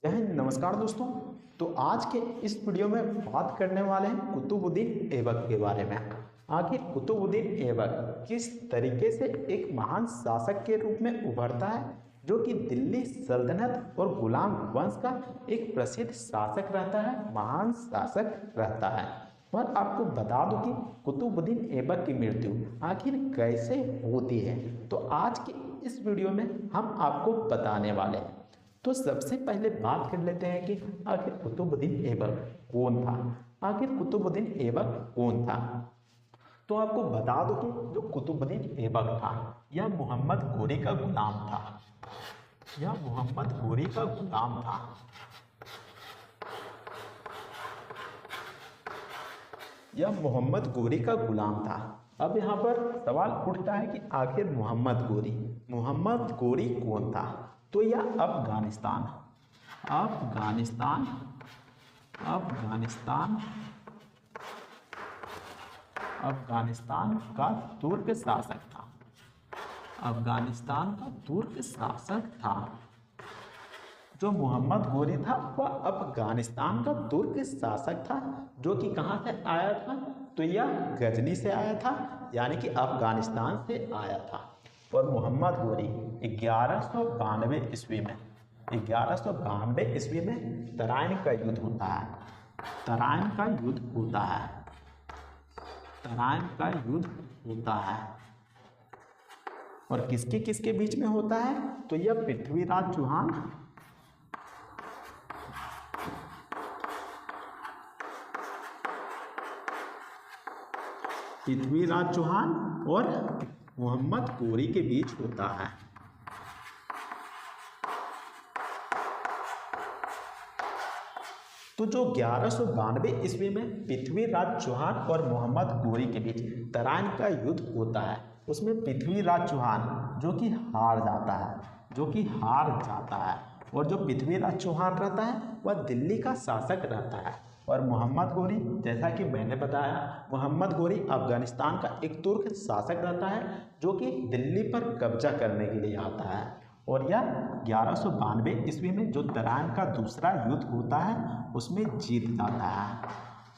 जय हिंद। नमस्कार दोस्तों। तो आज के इस वीडियो में बात करने वाले हैं कुतुबुद्दीन ऐबक के बारे में। आखिर कुतुबुद्दीन ऐबक किस तरीके से एक महान शासक के रूप में उभरता है, जो कि दिल्ली सल्तनत और गुलाम वंश का एक प्रसिद्ध शासक रहता है, महान शासक रहता है। और आपको बता दूं कि कुतुबुद्दीन ऐबक की मृत्यु आखिर कैसे होती है, तो आज के इस वीडियो में हम आपको बताने वाले हैं। तो सबसे पहले बात कर लेते हैं कि आखिर कुतुबुद्दीन ऐबक कौन था। आखिर कुतुबुद्दीन ऐबक कौन था, तो आपको बता दो कि जो कुतुबुद्दीन ऐबक था यह मोहम्मद गोरी का गुलाम था। यह मोहम्मद गोरी का गुलाम था। यह मोहम्मद गोरी का गुलाम था। अब यहाँ पर सवाल उठता है कि आखिर मोहम्मद गोरी कौन था। तो यह अफगानिस्तान का तुर्क शासक था। अफगानिस्तान का तुर्क शासक था। जो मोहम्मद गोरी था वह अफगानिस्तान का तुर्क शासक था, जो कि कहाँ से आया था, तो यह गजनी से आया था, यानी कि अफगानिस्तान से आया था। और मोहम्मद गोरी 1192 ईस्वी में 1192 ईस्वी में तराइन का युद्ध होता है। तराइन का युद्ध होता है। और किसके किसके बीच में होता है, तो यह पृथ्वीराज चौहान और मोहम्मद गोरी के बीच होता है। तो जो 1192 ईस्वी में पृथ्वीराज चौहान और मोहम्मद गोरी के बीच तराइन का युद्ध होता है, उसमें पृथ्वीराज चौहान जो कि हार जाता है और जो पृथ्वीराज चौहान रहता है वह दिल्ली का शासक रहता है। और मोहम्मद गोरी, जैसा कि मैंने बताया, मोहम्मद गोरी अफगानिस्तान का एक तुर्क शासक रहता है, जो कि दिल्ली पर कब्जा करने के लिए आता है। और यह 1192 ईस्वी में जो तराइन का दूसरा युद्ध होता है उसमें जीत जाता है।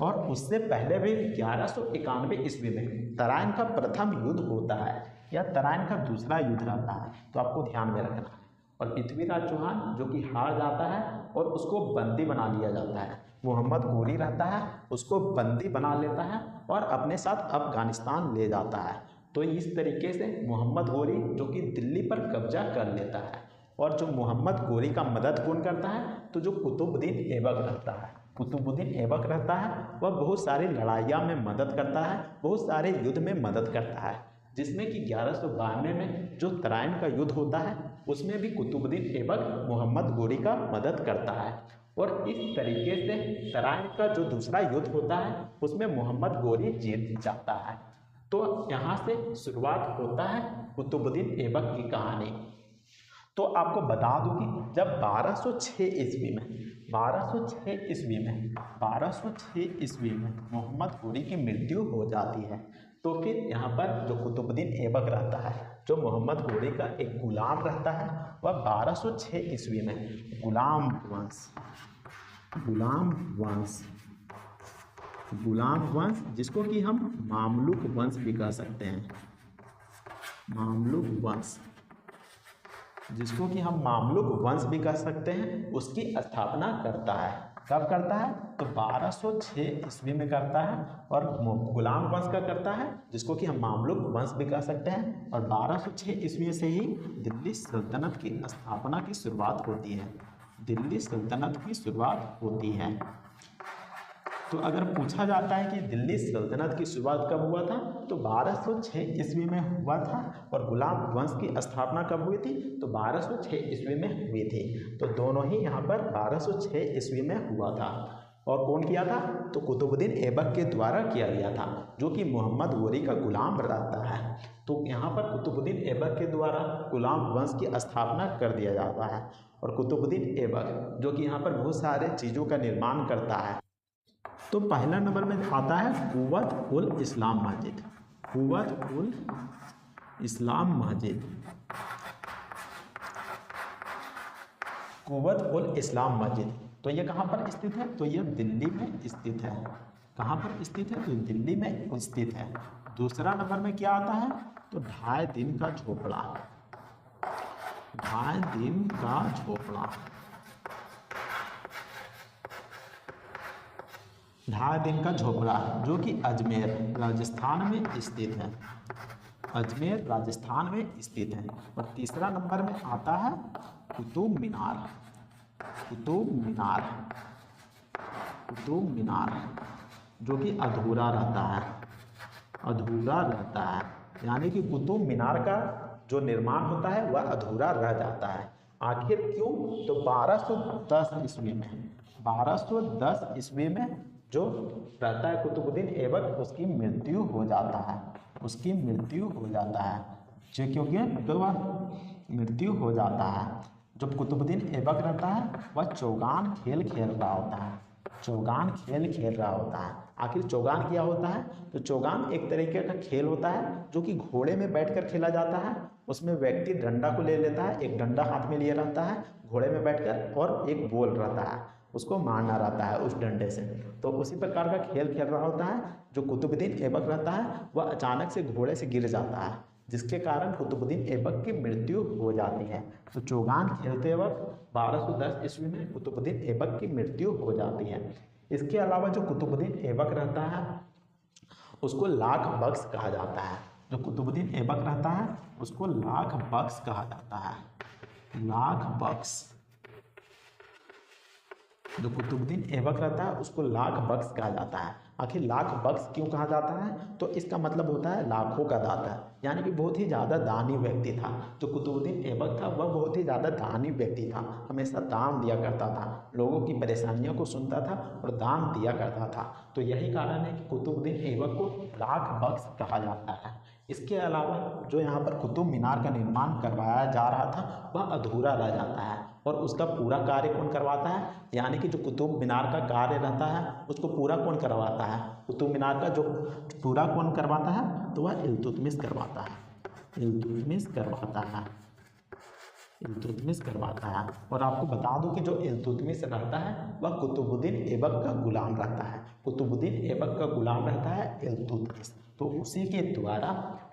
और उससे पहले भी 1191 ईस्वी में तराइन का प्रथम युद्ध होता है। यह तराइन का दूसरा युद्ध रहता है, तो आपको ध्यान में रखना है। और पृथ्वीराज चौहान जो कि हार जाता है और उसको बंदी बना लिया जाता है। मोहम्मद गोरी रहता है, उसको बंदी बना लेता है और अपने साथ अफगानिस्तान ले जाता है। तो इस तरीके से मोहम्मद गोरी जो कि दिल्ली पर कब्जा कर लेता है। और जो मोहम्मद गोरी का मदद कौन करता है, तो जो कुतुबुद्दीन ऐबक रहता है वह बहुत सारी लड़ाइयाँ में मदद करता है, बहुत सारे युद्ध में मदद करता है। जिसमें कि 1192 में जो तराइन का युद्ध होता है उसमें भी कुतुबुद्दीन ऐबक मोहम्मद गोरी का मदद करता है। और इस तरीके से तराइन का जो दूसरा युद्ध होता है उसमें मोहम्मद गोरी जीत जाता है। तो यहाँ से शुरुआत होता है कुतुबुद्दीन ऐबक की कहानी। तो आपको बता दूं कि जब 1206 ईस्वी में मोहम्मद गोरी की मृत्यु हो जाती है, तो फिर यहाँ पर जो कुतुबुद्दीन ऐबक रहता है, जो मोहम्मद गोरी का एक गुलाम रहता है, वह 1206 ईस्वी में गुलाम वंश जिसको कि हम मामलुक वंश भी कह सकते हैं, उसकी स्थापना करता है। कब करता है, तो 1206 ईस्वी में करता है। और गुलाम वंश का करता है जिसको कि हम मामलुक वंश भी कह सकते हैं। और 1206 ईस्वी से ही दिल्ली सल्तनत की स्थापना की शुरुआत होती है। तो अगर पूछा जाता है कि दिल्ली सल्तनत की शुरुआत कब हुआ था, तो 1206 ईस्वी में हुआ था। और गुलाम वंश की स्थापना कब हुई थी, तो 1206 ईस्वी में हुई थी। तो दोनों ही यहाँ पर 1206 ईस्वी में हुआ था। और कौन किया था, तो कुतुबुद्दीन ऐबक के द्वारा किया गया था, जो कि मोहम्मद गोरी का गुलाम रहता है। तो यहाँ पर कुतुबुद्दीन ऐबक के द्वारा गुलाम वंश की स्थापना कर दिया जाता है। और कुतुबुद्दीन ऐबक जो कि यहाँ पर बहुत सारे चीज़ों का निर्माण करता है। तो पहला नंबर में आता है कुव्वत उल इस्लाम मस्जिद। कुव्वत उल इस्लाम मस्जिद, तो ये कहाँ पर स्थित है? तो ये दिल्ली में स्थित है। कहाँ पर स्थित है? तो दिल्ली में स्थित है। दूसरा नंबर में क्या आता है? तो 2.5 दिन का झोपड़ा, 2.5 दिन का झोपड़ा, 2.5 दिन का झोपड़ा जो कि अजमेर राजस्थान में स्थित है। अजमेर राजस्थान में स्थित है। और तीसरा नंबर में आता है कुतुब मीनार, कुतुब मीनार, कुतुब मीनार जो कि अधूरा रहता है, अधूरा रहता है। यानी कि कुतुब मीनार का जो निर्माण होता है वह अधूरा रह जाता है। आखिर क्यों? तो 1210 ईस्वी में, 1210 ईस्वी में जो रहता है कुतुबुद्दीन ऐबक, उसकी मृत्यु हो जाता है, उसकी मृत्यु हो जाता है। क्योंकि तो वह मृत्यु हो जाता है। जब कुतुबुद्दीन ऐबक रहता है वह चौगान खेल खेल रहा होता है, चौगान खेल खेल रहा होता है। आखिर चौगान क्या होता है? तो चौगान एक तरीके का खेल होता है जो कि घोड़े में बैठकर खेला जाता है। उसमें व्यक्ति डंडा को ले लेता है, एक डंडा हाथ में लिए रहता है घोड़े में बैठकर, और एक बोल रहता है, उसको मारना रहता है उस डंडे से। तो उसी प्रकार का खेल खेल रहा होता है। जो कुतुबुद्दीन ऐबक रहता है वह अचानक से घोड़े से गिर जाता है, जिसके कारण कुतुबुद्दीन ऐबक की मृत्यु हो जाती है। तो चौगान खेलते वक्त 1210 ईस्वी में कुतुबुद्दीन ऐबक की मृत्यु हो जाती है। इसके अलावा जो कुतुबुद्दीन ऐबक रहता है उसको लाख बख्श कहा जाता है। जो कुतुबुद्दीन ऐबक रहता है उसको लाख बख्श कहा जाता है, लाख बख्श। जो कुतुबुद्दीन ऐबक रहता है उसको लाख बख्श कहा जाता है। आखिर लाख बख्श क्यों कहा जाता है? तो इसका मतलब होता है लाखों का दाता, यानी कि बहुत ही ज़्यादा दानी व्यक्ति था। जो कुतुबुद्दीन ऐबक था वह बहुत ही ज़्यादा दानी व्यक्ति था, हमेशा दान दिया करता था, लोगों की परेशानियों को सुनता था और दान दिया करता था। तो यही कारण है कि कुतुबुद्दीन ऐबक को लाख बख्श कहा जाता है। इसके अलावा जो यहाँ पर कुतुब मीनार का निर्माण करवाया जा रहा था वह अधूरा रह जाता है, और उसका पूरा कार्य कौन करवाता है? यानी कि जो कुतुब मीनार का कार्य रहता है उसको पूरा कौन करवाता है? कुतुब मीनार का जो पूरा कौन करवाता है? तो वह इल्तुतमिश करवाता है, इल्तुतमिश करवाता है, इल्तुतमिश करवाता है। और आपको बता दूं कि जो इल्तुतमिश रहता है वह कुतुबुद्दीन ऐबक का गुलाम रहता है, कुतुबुद्दीन ऐबक का गुलाम रहता है इल्तुतमिश। तो उसी के द्वारा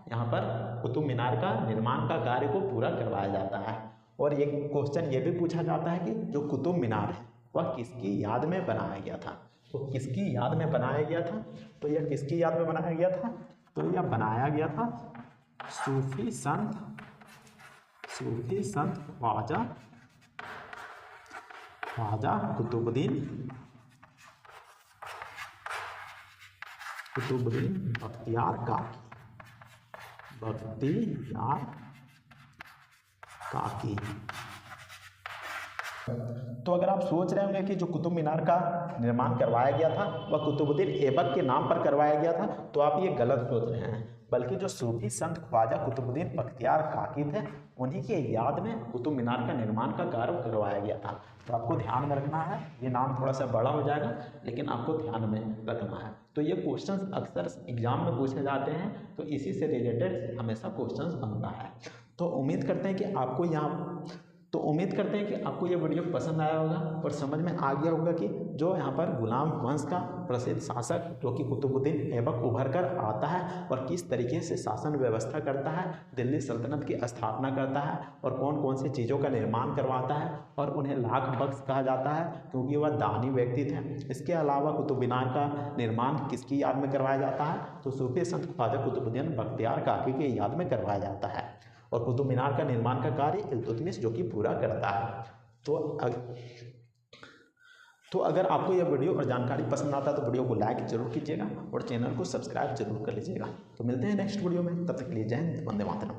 यहाँ पर कुतुब मीनार का निर्माण का कार्य को पूरा करवाया जाता है। और एक क्वेश्चन ये भी पूछा जाता है कि जो कुतुब मीनार है वह किसकी याद में बनाया गया था? तो किसकी याद में बनाया गया था? तो यह किसकी याद में बनाया गया था? तो यह बनाया गया था सूफी संत, सूफी संत ख्वाजा, ख्वाजा कुतुबुद्दीन, कुतुबुद्दीन बख्तियार काकी, बख्तियार काकी। तो अगर आप सोच रहे होंगे कि जो कुतुब मीनार का निर्माण करवाया गया था वह कुतुबुद्दीन ऐबक के नाम पर करवाया गया था, तो आप ये गलत सोच रहे हैं। बल्कि जो सूफी संत ख्वाजा कुतुबुद्दीन बख्तियार काकी थे उन्हीं के याद में कुतुब मीनार का निर्माण का कार्य करवाया गया था। तो आपको ध्यान में रखना है, ये नाम थोड़ा सा बड़ा हो जाएगा लेकिन आपको ध्यान में रखना है। तो ये क्वेश्चंस अक्सर एग्जाम में पूछे जाते हैं, तो इसी से रिलेटेड हमेशा क्वेश्चंस बनता है। तो उम्मीद करते हैं कि आपको ये वीडियो पसंद आया होगा और समझ में आ गया होगा कि जो यहाँ पर गुलाम वंश का प्रसिद्ध शासक जो कि कुतुबुद्दीन ऐबक उभर कर आता है और किस तरीके से शासन व्यवस्था करता है, दिल्ली सल्तनत की स्थापना करता है और कौन कौन सी चीज़ों का निर्माण करवाता है, और उन्हें लाख बख्श कहा जाता है क्योंकि वह दानी व्यक्ति थे। इसके अलावा कुतुब मीनार का निर्माण किसकी याद में करवाया जाता है? तो सूफी संत ख्वाजा कुतुबुद्दीन बख्तियार काकी की याद में करवाया जाता है। और कुतुब मीनार का निर्माण का कार्य इल्तुतमिश जो कि पूरा करता है। तो अगर आपको यह वीडियो और जानकारी पसंद आता है तो वीडियो को लाइक जरूर कीजिएगा और चैनल को सब्सक्राइब जरूर कर लीजिएगा। तो मिलते हैं नेक्स्ट वीडियो में, तब तक के लिए जय हिंद, वंदे मातरम।